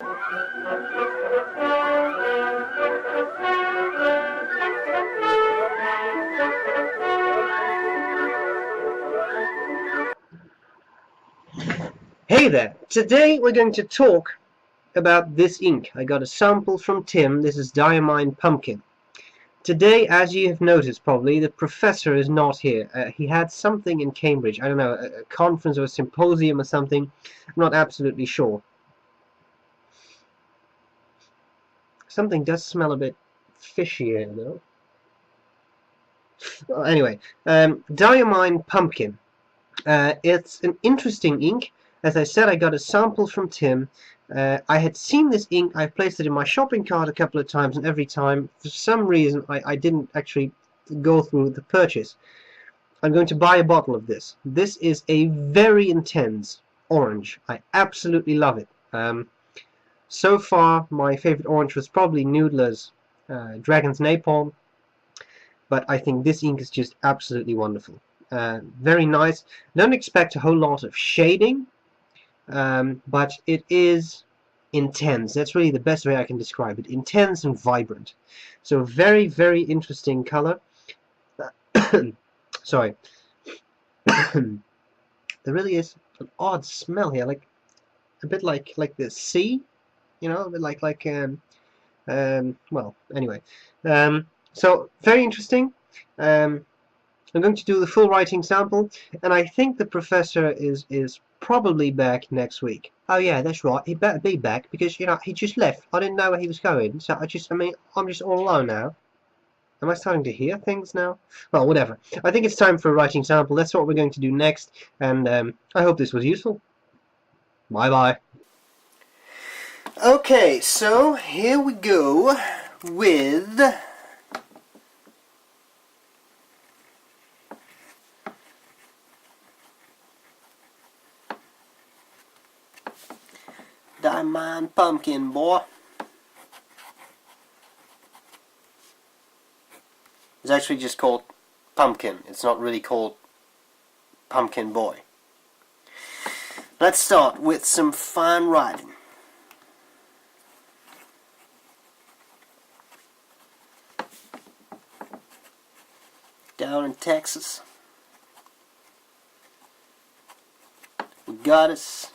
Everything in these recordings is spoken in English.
Hey there! Today we're going to talk about this ink. I got a sample from Tim. This is Diamine Pumpkin. Today, as you have noticed probably, the professor is not here. He had something in Cambridge. I don't know, a conference or a symposium or something. I'm not absolutely sure. Something does smell a bit fishy here, though. Well, anyway, Diamine Pumpkin. It's an interesting ink. As I said, I got a sample from Tim. I had seen this ink. I placed it in my shopping cart a couple of times, and every time, for some reason, I didn't actually go through the purchase. I'm going to buy a bottle of this. This is a very intense orange. I absolutely love it. So far, my favorite orange was probably Noodler's Dragon's Napalm, but I think this ink is just absolutely wonderful. Very nice. Don't expect a whole lot of shading, but it is intense. That's really the best way I can describe it. Intense and vibrant. So very, very interesting color. Sorry. There really is an odd smell here, like a bit like the sea, you know, a bit like well, anyway. So very interesting. I'm going to do the full writing sample, and I think the professor is probably back next week. Oh yeah, that's right. He better be back because, you know, he just left. I didn't know where he was going, so I'm just all alone now. Am I starting to hear things now? Well, whatever. I think it's time for a writing sample. That's what we're going to do next, and I hope this was useful. Bye-bye. Okay, so here we go with Diamine Pumpkin, boy. It's actually just called Pumpkin. It's not really called Pumpkin Boy. Let's start with some fine writing. Down in Texas, we got us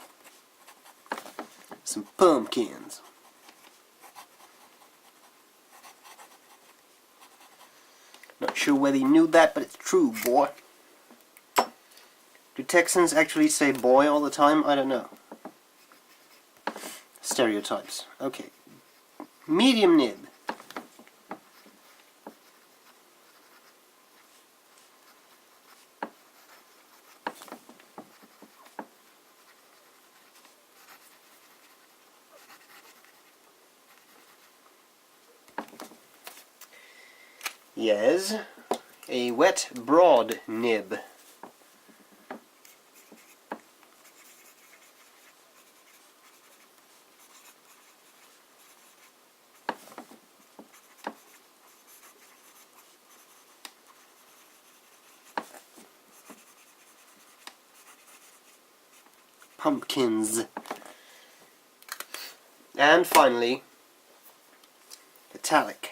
some pumpkins. Not sure whether you knew that, but it's true, boy. Do Texans actually say boy all the time? I don't know. Stereotypes. Okay. Medium nib. Yes, a wet broad nib. Pumpkins. And finally, italic.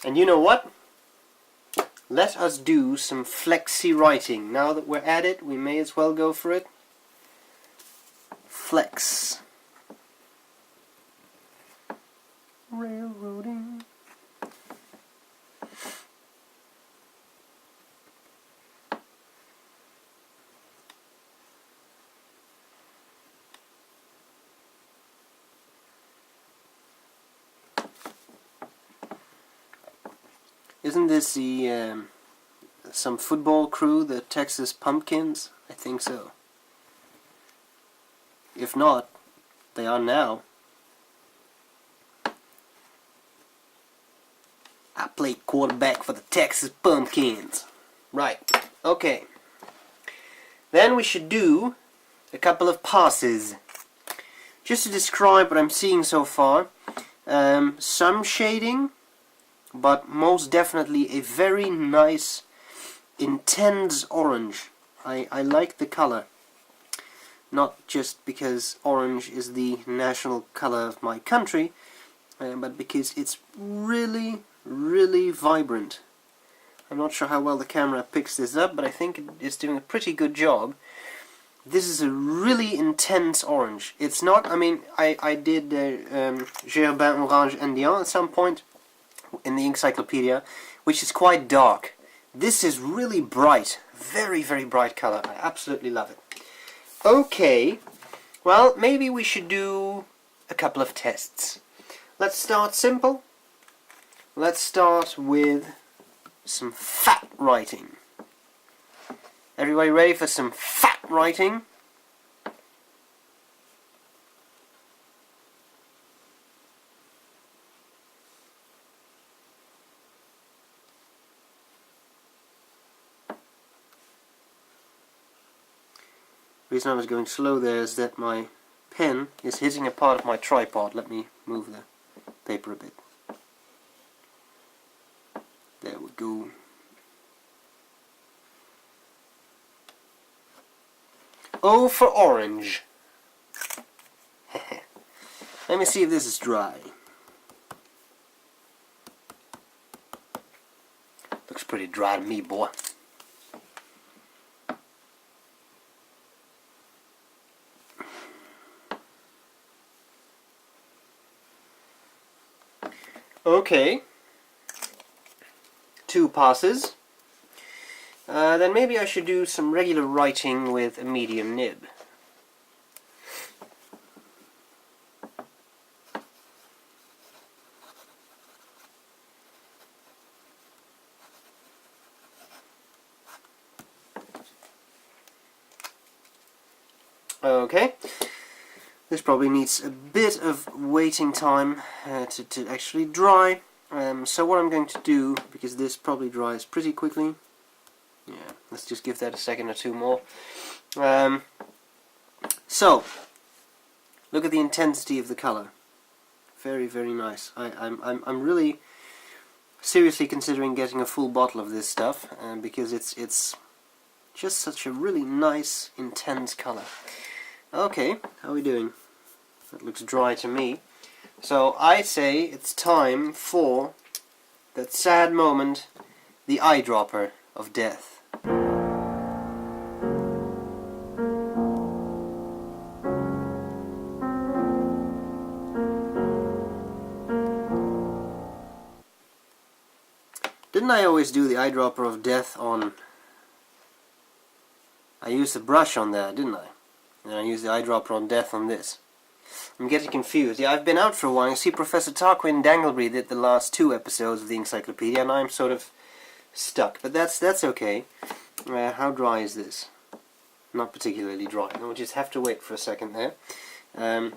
And you know what? Let us do some flexi writing. Now that we're at it, we may as well go for it. Flex. Railroading. Isn't this the some football crew, the Texas Pumpkins? I think so. If not, they are now. I played quarterback for the Texas Pumpkins. Right. Okay. Then we should do a couple of passes. Just to describe what I'm seeing so far, some shading, but most definitely a very nice, intense orange. I like the color. Not just because orange is the national color of my country, but because it's really, really vibrant. I'm not sure how well the camera picks this up, but I think it's doing a pretty good job. This is a really intense orange. It's not, I mean, I did Gerbin Orange Indien at some point in the Inkcyclopedia, which is quite dark. This is really bright. Very, very bright color. I absolutely love it. Okay, well, maybe we should do a couple of tests. Let's start simple. Let's start with some fat writing. Everybody ready for some fat writing? The reason I was going slow there is that my pen is hitting a part of my tripod. Let me move the paper a bit. There we go. O for orange. Let me see if this is dry. Looks pretty dry to me, boy. Okay. 2 passes. Then maybe I should do some regular writing with a medium nib. Okay. This probably needs a bit of waiting time to actually dry. So what I'm going to do, because this probably dries pretty quickly, yeah, let's just give that a second or two more. So, look at the intensity of the color. Very, very nice. I'm really seriously considering getting a full bottle of this stuff, because it's just such a really nice, intense color. Okay, how are we doing? That looks dry to me. So I say it's time for that sad moment, the eyedropper of death. Didn't I always do the eyedropper of death on... I used a brush on that, didn't I? And I used the eyedropper on death on this. I'm getting confused. Yeah, I've been out for a while. You see, Professor Tarquin Dangleby did the last 2 episodes of the Inkcyclopedia, and I'm sort of stuck. But that's okay. How dry is this? Not particularly dry. We'll just have to wait for a second there. I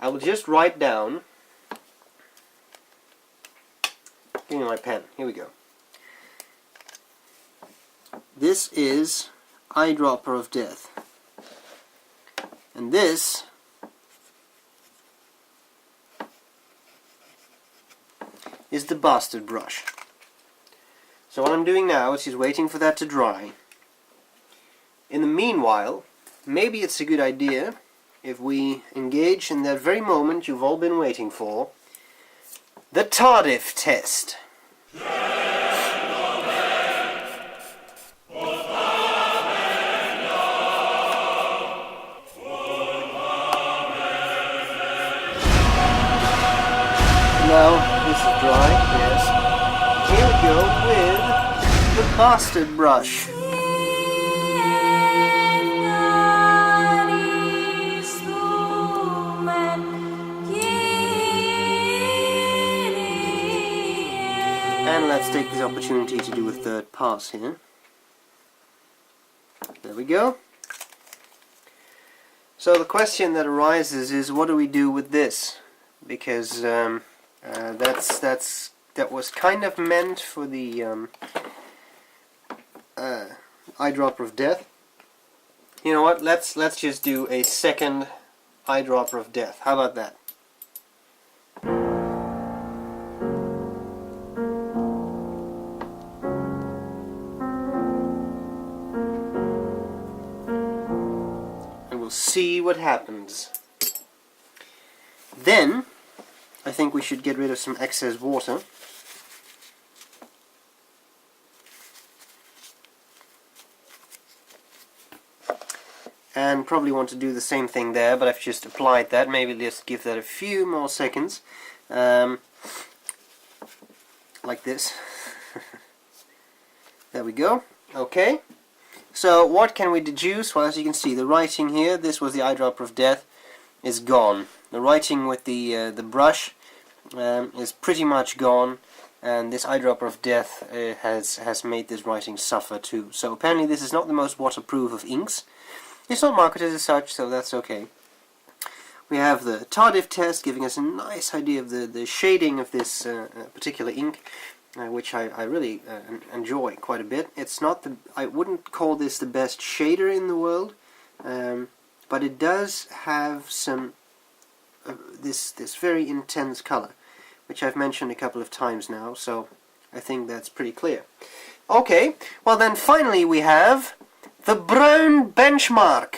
will just write down... Give me my pen. Here we go. This is eyedropper of death. And this is the bastard brush. So what I'm doing now is just waiting for that to dry. In the meanwhile, maybe it's a good idea if we engage in that very moment you've all been waiting for, the Tardif test. Now, this is dry, yes. Here we go with the bastard brush. And let's take this opportunity to do a 3rd pass here. There we go. So the question that arises is, what do we do with this? Because that was kind of meant for the eyedropper of death, You know what? Let's just do a second eyedropper of death. How about that? And we'll see what happens. Then I think we should get rid of some excess water. And probably want to do the same thing there, but I've just applied that. Maybe let's give that a few more seconds. Like this. There we go. Okay. So what can we deduce? Well, as you can see, the writing here, this was the eyedropper of death, is gone. The writing with the brush is pretty much gone, and this eyedropper of death has made this writing suffer too. So apparently this is not the most waterproof of inks. It's not marketed as such, so that's okay. We have the tardive test giving us a nice idea of the shading of this particular ink, which I really enjoy quite a bit. It's not I wouldn't call this the best shader in the world, but it does have some this very intense color, which I've mentioned a couple of times now, so I think that's pretty clear. Okay, well then finally we have the brown benchmark.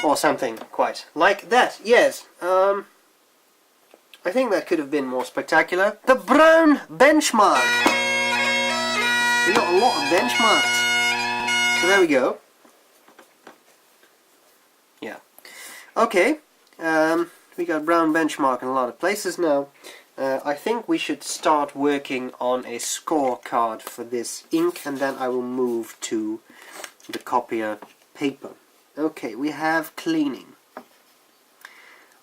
Or something quite like that, yes. I think that could have been more spectacular. The brown benchmark. We got a lot of benchmarks. So there we go. Yeah. Okay. We got brown benchmark in a lot of places now. I think we should start working on a scorecard for this ink, and then I will move to the Copier paper. Okay, we have cleaning.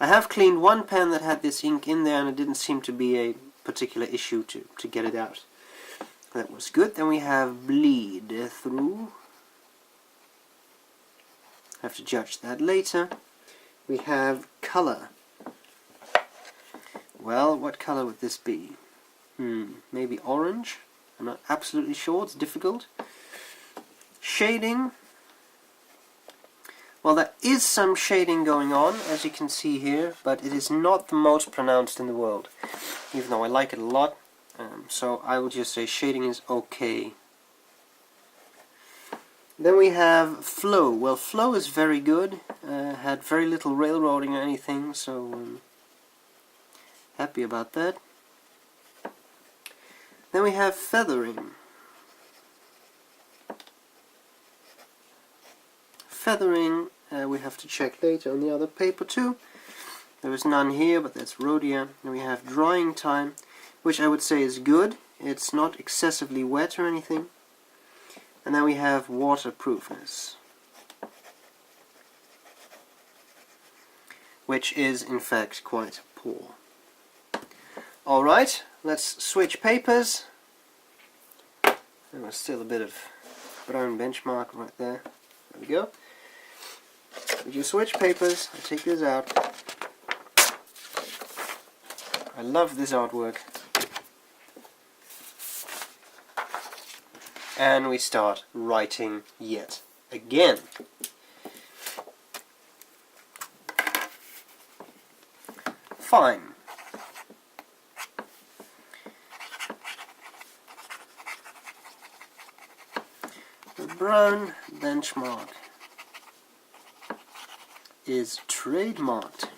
I have cleaned one pen that had this ink in there, and it didn't seem to be a particular issue to get it out. That was good. Then we have bleed through. Have to judge that later. We have color. Well, what color would this be? Maybe orange? I'm not absolutely sure, it's difficult. Shading. Well, there is some shading going on, as you can see here, but it is not the most pronounced in the world, even though I like it a lot. So I will just say shading is okay. Then we have flow. Well, flow is very good. Had very little railroading or anything, so happy about that. Then we have feathering. Feathering, we have to check later on the other paper too. There is none here, but that's Rhodia. And we have drying time, which I would say is good. It's not excessively wet or anything. And then we have waterproofness, which is in fact quite poor. Alright, let's switch papers. There was still a bit of brown benchmark right there. There we go. We just switch papers. I take this out. I love this artwork. And we start writing yet again. Fine. The brown benchmark is trademarked.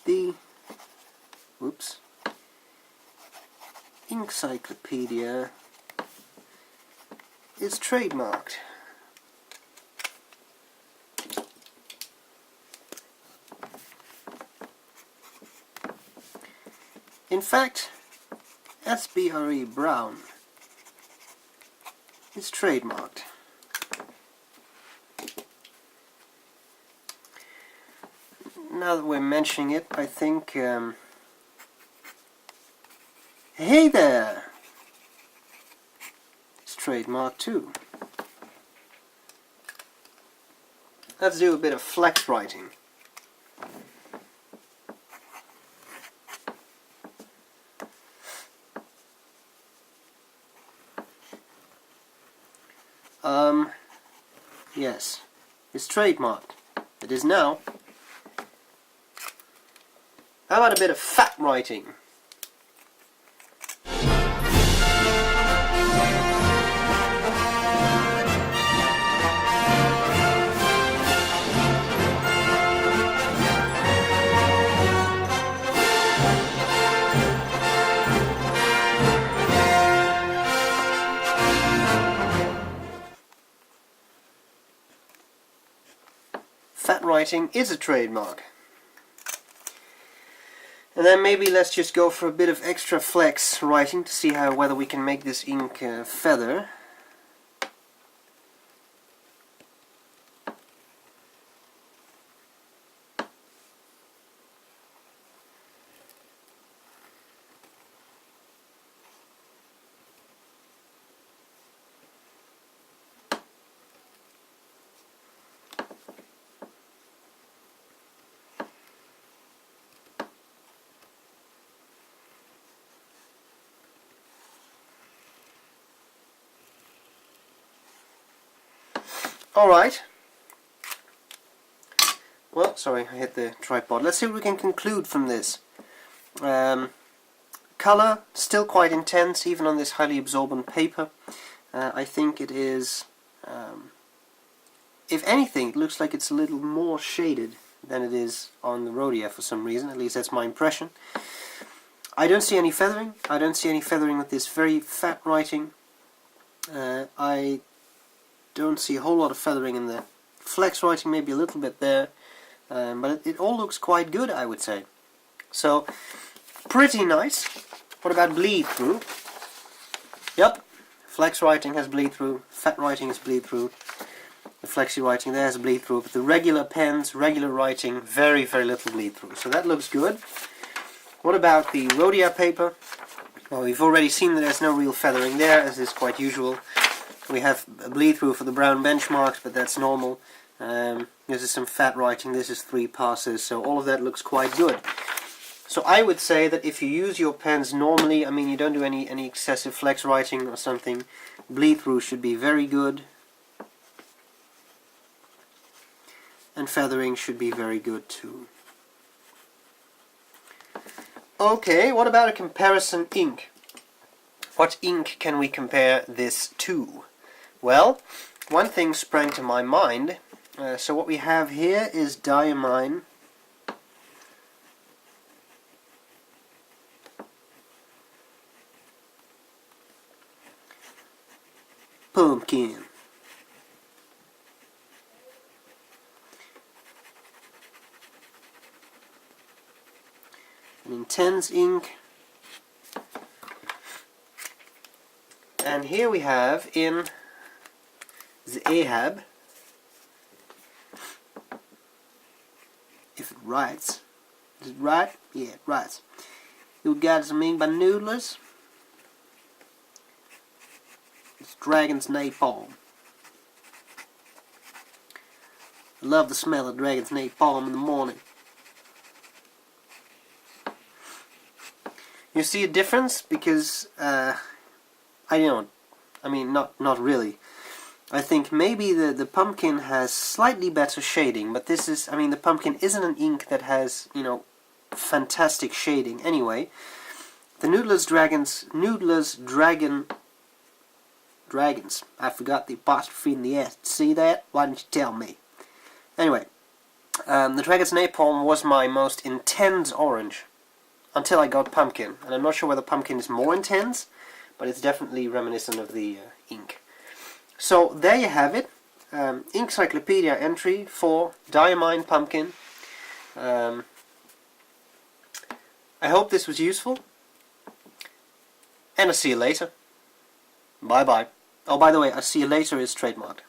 The Inkcyclopedia is trademarked. In fact, SBRE Brown is trademarked. Now that we're mentioning it, I think hey there! It's trademarked too. Let's do a bit of flex writing. Yes, it's trademarked. It is now. How about a bit of fat writing? Fat writing is a trademark. And then maybe let's just go for a bit of extra flex writing to see whether we can make this ink feather. Alright. Well, sorry, I hit the tripod. Let's see what we can conclude from this. Color, still quite intense, even on this highly absorbent paper. I think it is, if anything, it looks like it's a little more shaded than it is on the Rhodia for some reason. At least that's my impression. I don't see any feathering. I don't see any feathering with this very fat writing. I don't see a whole lot of feathering in the flex writing, maybe a little bit there, but it all looks quite good, I would say. So, pretty nice. What about bleed through? Yep, flex writing has bleed through, fat writing has bleed through, the flexi writing there has bleed through, but the regular pens, regular writing, very, very little bleed through. So that looks good. What about the Rhodia paper? Well, we've already seen that there's no real feathering there, as is quite usual. We have a bleed through for the brown benchmarks, but that's normal. This is some fat writing, this is 3 passes, so all of that looks quite good. So I would say that if you use your pens normally, I mean you don't do any excessive flex writing or something, bleed through should be very good. And feathering should be very good too. Okay, what about a comparison ink? What ink can we compare this to? Well, one thing sprang to my mind. So what we have here is Diamine Pumpkin. An intense ink. And here we have in the Ahab, if it writes, does it write? Yeah, it writes. You got some ink by Noodlers. It's Dragon's Napalm. I love the smell of Dragon's Napalm in the morning. You see a difference? Because I don't. I mean, not really. I think maybe the pumpkin has slightly better shading, but this is, I mean, the pumpkin isn't an ink that has, you know, fantastic shading anyway. The Dragons, I forgot the apostrophe in the S. See that? Why didn't you tell me? Anyway, the Dragon's Napalm was my most intense orange until I got pumpkin, and I'm not sure whether pumpkin is more intense, but it's definitely reminiscent of the ink. So there you have it, Inkcyclopedia entry for Diamine Pumpkin. I hope this was useful, and I'll see you later. Bye bye. Oh, by the way, I'll see you later is trademarked.